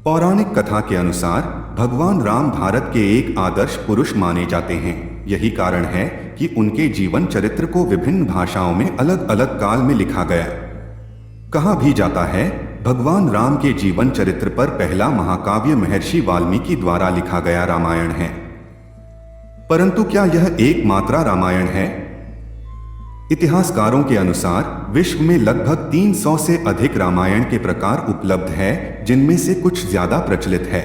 पौराणिक कथा के अनुसार भगवान राम भारत के एक आदर्श पुरुष माने जाते हैं। यही कारण है कि उनके जीवन चरित्र को विभिन्न भाषाओं में अलग अलग काल में लिखा गया। कहा भी जाता है भगवान राम के जीवन चरित्र पर पहला महाकाव्य महर्षि वाल्मीकि द्वारा लिखा गया रामायण है। परंतु क्या यह एकमात्र रामायण है? इतिहासकारों के अनुसार विश्व में लगभग 300 से अधिक रामायण के प्रकार उपलब्ध है, जिनमें से कुछ ज्यादा प्रचलित है।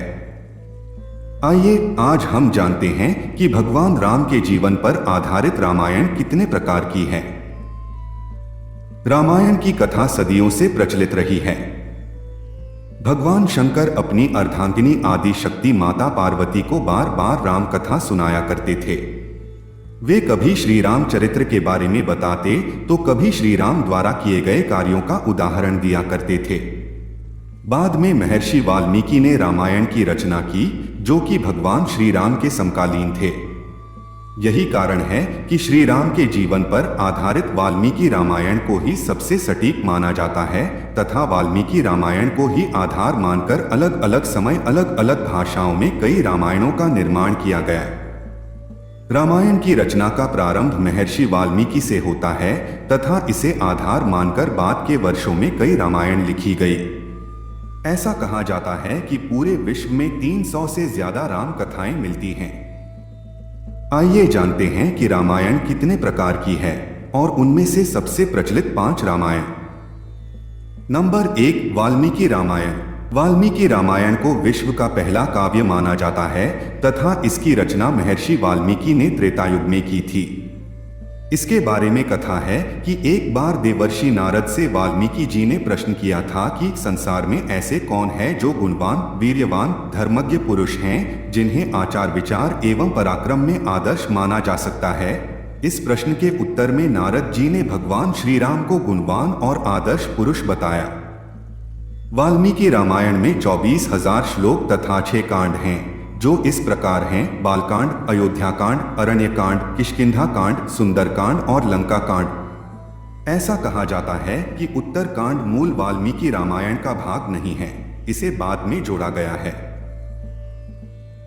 आइए आज हम जानते हैं कि भगवान राम के जीवन पर आधारित रामायण कितने प्रकार की है। रामायण की कथा सदियों से प्रचलित रही है। भगवान शंकर अपनी अर्धांगिनी आदि शक्ति माता पार्वती को बार बार राम कथा सुनाया करते थे। वे कभी श्री राम चरित्र के बारे में बताते तो कभी श्री राम द्वारा किए गए कार्यों का उदाहरण दिया करते थे। बाद में महर्षि वाल्मीकि ने रामायण की रचना की, जो कि भगवान श्री राम के समकालीन थे। यही कारण है कि श्री राम के जीवन पर आधारित वाल्मीकि रामायण को ही सबसे सटीक माना जाता है तथा वाल्मीकि रामायण को ही आधार मानकर अलग अलग समय अलग अलग भाषाओं में कई रामायणों का निर्माण किया गया। रामायण की रचना का प्रारंभ महर्षि वाल्मीकि से होता है तथा इसे आधार मानकर बाद के वर्षों में कई रामायण लिखी गई। ऐसा कहा जाता है कि पूरे विश्व में 300 से ज्यादा राम कथाएं मिलती हैं। आइए जानते हैं कि रामायण कितने प्रकार की है और उनमें से सबसे प्रचलित 5 रामायण। नंबर 1, वाल्मीकि रामायण। वाल्मीकि रामायण को विश्व का पहला काव्य माना जाता है तथा इसकी रचना महर्षि वाल्मीकि ने त्रेता युग में की थी। इसके बारे में कथा है कि एक बार देवर्षि नारद से वाल्मीकि जी ने प्रश्न किया था कि संसार में ऐसे कौन है जो गुणवान, वीर्यवान, धर्मज्ञ पुरुष हैं, जिन्हें आचार विचार एवं पराक्रम में आदर्श माना जा सकता है। इस प्रश्न के उत्तर में नारद जी ने भगवान श्री राम को गुणवान और आदर्श पुरुष बताया। वाल्मीकि रामायण में 24,000 श्लोक तथा 6 कांड हैं, जो इस प्रकार हैं: बालकांड, अयोध्याकांड, अरण्यकांड, किष्किंधा सुंदरकांड और लंका कांड। ऐसा कहा जाता है कि उत्तरकांड मूल वाल्मीकि रामायण का भाग नहीं है, इसे बाद में जोड़ा गया है।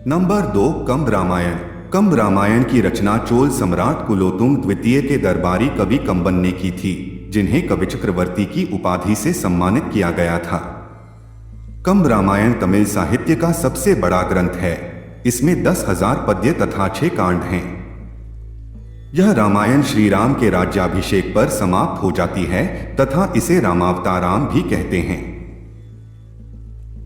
नंबर 2, कंब रामायण। कंब रामायण की रचना चोल सम्राट कुलोतुंग द्वितीय के दरबारी कवि कंबन ने की थी, जिन्हें कवि चक्रवर्ती की उपाधि से सम्मानित किया गया था। कंब रामायण तमिल साहित्य का सबसे बड़ा ग्रंथ है। इसमें 10,000 पद्य तथा 6 कांड हैं। यह रामायण श्री राम के राज्याभिषेक पर समाप्त हो जाती है तथा इसे रामावताराम भी कहते हैं।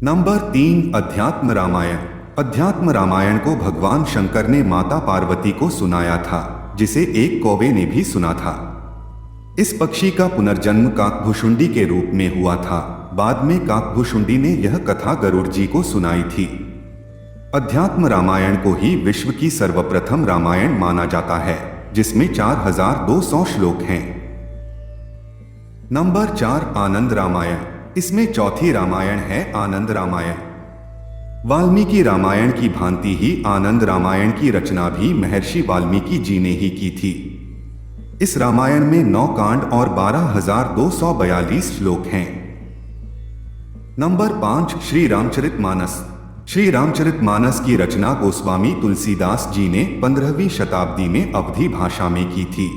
नंबर 3, अध्यात्म रामायण। अध्यात्म रामायण को भगवान शंकर ने माता पार्वती को सुनाया था, जिसे एक कौवे ने भी सुना था। इस पक्षी का पुनर्जन्म काकभुशुंडी के रूप में हुआ था। बाद में काकभुशुंडी ने यह कथा गरुड़ जी को सुनाई थी। अध्यात्म रामायण को ही विश्व की सर्वप्रथम रामायण माना जाता है, जिसमें 4,200 श्लोक हैं। नंबर 4, आनंद रामायण। इसमें चौथी रामायण है आनंद रामायण। वाल्मीकि रामायण की भांति ही आनंद रामायण की रचना भी महर्षि वाल्मीकि जी ने ही की थी। इस रामायण में 9 कांड और 12,242 श्लोक हैं। नंबर 5, श्री रामचरितमानस। श्री रामचरितमानस की रचना गोस्वामी तुलसीदास जी ने 15वीं शताब्दी में अवधी भाषा में की थी।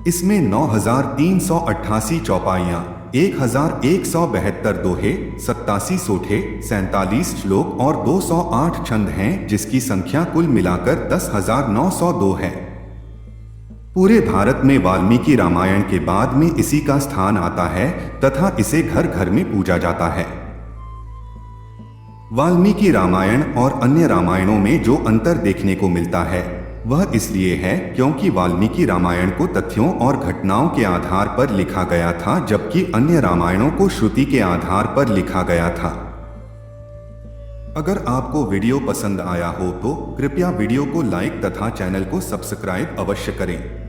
इसमें 9,388 चौपाइयां, 1,172 दोहे, 87 सोठे, 47 श्लोक और 208 छंद हैं, जिसकी संख्या कुल मिलाकर 10,902 है। पूरे भारत में वाल्मीकि रामायण के बाद में इसी का स्थान आता है तथा इसे घर घर में पूजा जाता है। वाल्मीकि रामायण और अन्य रामायणों में जो अंतर देखने को मिलता है वह इसलिए है क्योंकि वाल्मीकि रामायण को तथ्यों और घटनाओं के आधार पर लिखा गया था, जबकि अन्य रामायणों को श्रुति के आधार पर लिखा गया था। अगर आपको वीडियो पसंद आया हो तो कृपया वीडियो को लाइक तथा चैनल को सब्सक्राइब अवश्य करें।